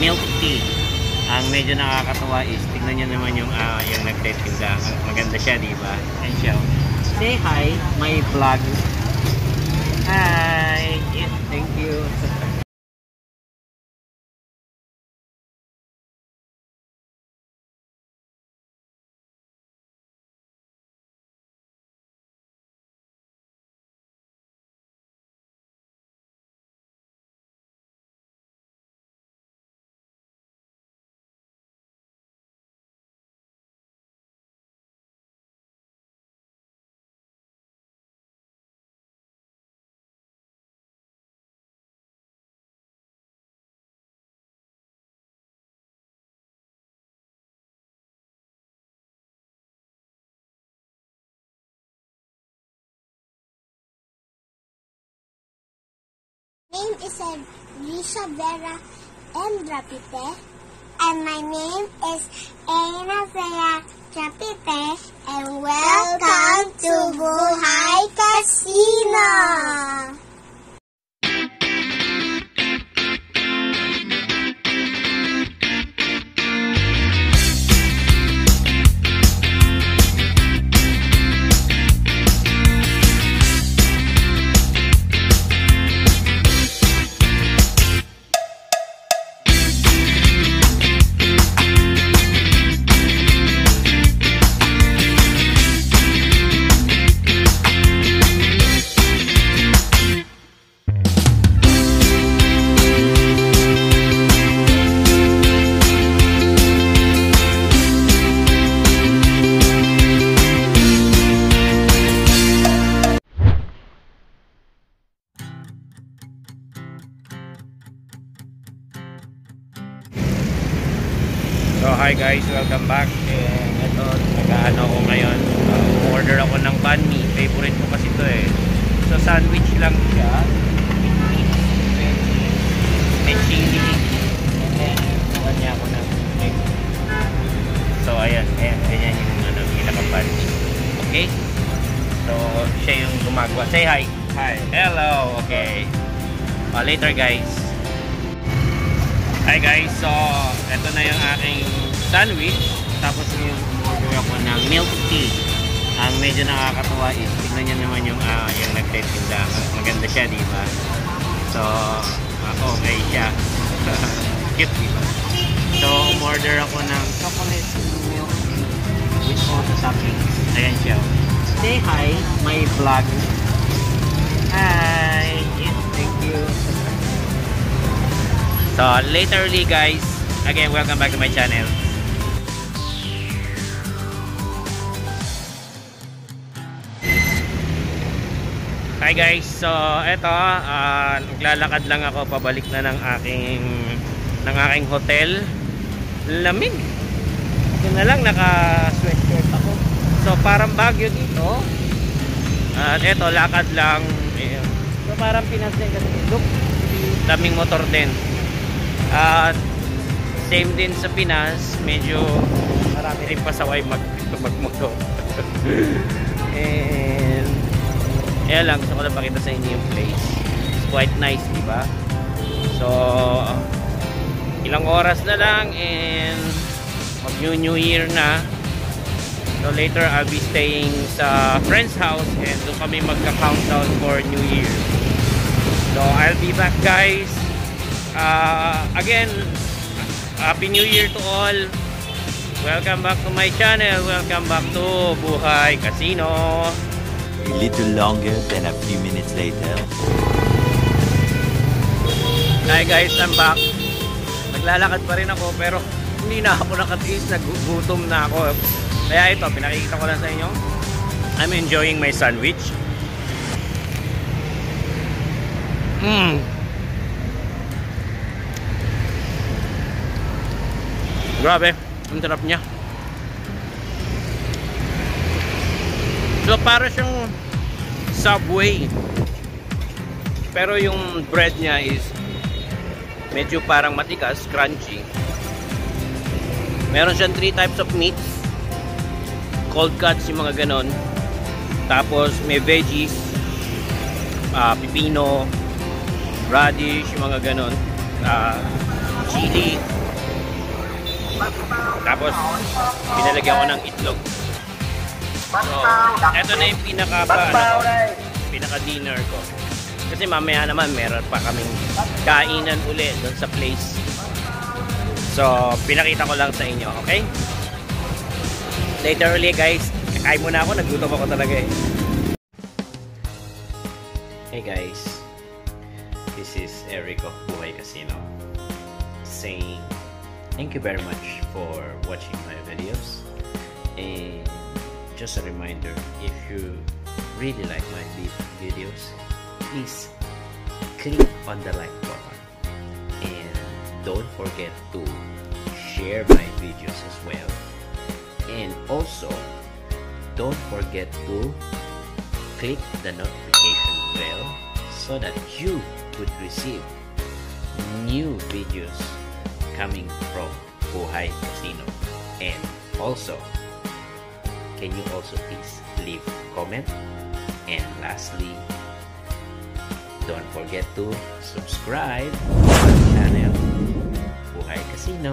milk tea. Ang medyo nakakatawa is, tignan nyo naman yung nagtitinda. Maganda siya, di ba? Ayan siya. Say hi, my vlog. Hi! Yes, thank you. Name is Risha Vera M. Drapite, and my name is Aina Vera Drapite, and welcome to Buhay Casino! So hi guys, welcome back. And ito, nag-ano ako ngayon. Order ako ng banh mi. Favorite ko kasi ito eh. So sandwich lang siya. May chili. And then, bukan niya ako ng egg. So ayan, ganyan yung pinaka-banh mi. Okay? So siya yung gumagawa. Say hi. Hi. Hello. Okay. Later guys. Hi guys, so ito na yung aking sandwich. Tapos yung order ako ng milk tea. Ang medyo nakakatawa is, tignan nyo naman yung nagtitinda. Maganda siya, di ba? So, okay siya. Cute, di ba? So, order ako ng chocolate milk tea with all the toppings. Ayan siya. Say hi, my vlog. Hi! Yes, thank you. So laterly guys, again welcome back to my channel. Hi guys, so eto naglalakad lang ako pabalik na ng aking hotel. Lamig. Yun na lang, naka sweatshirt ako. So parang Baguio dito. At eto lakad lang. So parang Pinas din kasi look, daming motor din. At same din sa Pinas, medyo marami rin pasaway magmotor. And kaya lang, gusto ko lang pakita sa inyo yung place. It's quite nice, di ba? So ilang oras na lang and mag New Year na. So later I'll be staying sa friend's house and doon kami magka-countdown for New Year. So I'll be back guys. Again, Happy New Year to all. Welcome back to my channel. Welcome back to Buhay Casino. A little longer than a few minutes later. Hi guys, I'm back. Naglalakad pa rin ako pero hindi na ako nakatiis, nagugutom na ako. Kaya ito, pinakikita ko lang sa inyo. I'm enjoying my sandwich. Grabe, ang sarap niya. So para siyang Subway. Pero yung bread niya is medyo parang matigas, crunchy. Meron siyang 3 types of meats. Cold cuts, yung mga ganon. Tapos may veggies, pipino, radish, yung mga ganon. chili. Tapos, pinalagyan ko ng itlog. So, eto na yung pinaka-dinner ko. Kasi mamaya naman, meron pa kaming kainan uli doon sa place. So, pinakita ko lang sa inyo, okay? Later ulit guys, kakain muna ako, nagutom ako talaga eh. Hey guys, this is Eric of Buhay Casino saying thank you very much for watching my videos, and just a reminder, if you really like my videos, please click on the like button and don't forget to share my videos as well, and also don't forget to click the notification bell so that you would receive new videos coming from Buhay Casino. And also, can you also please leave comment? And lastly, don't forget to subscribe to our channel Buhay Casino.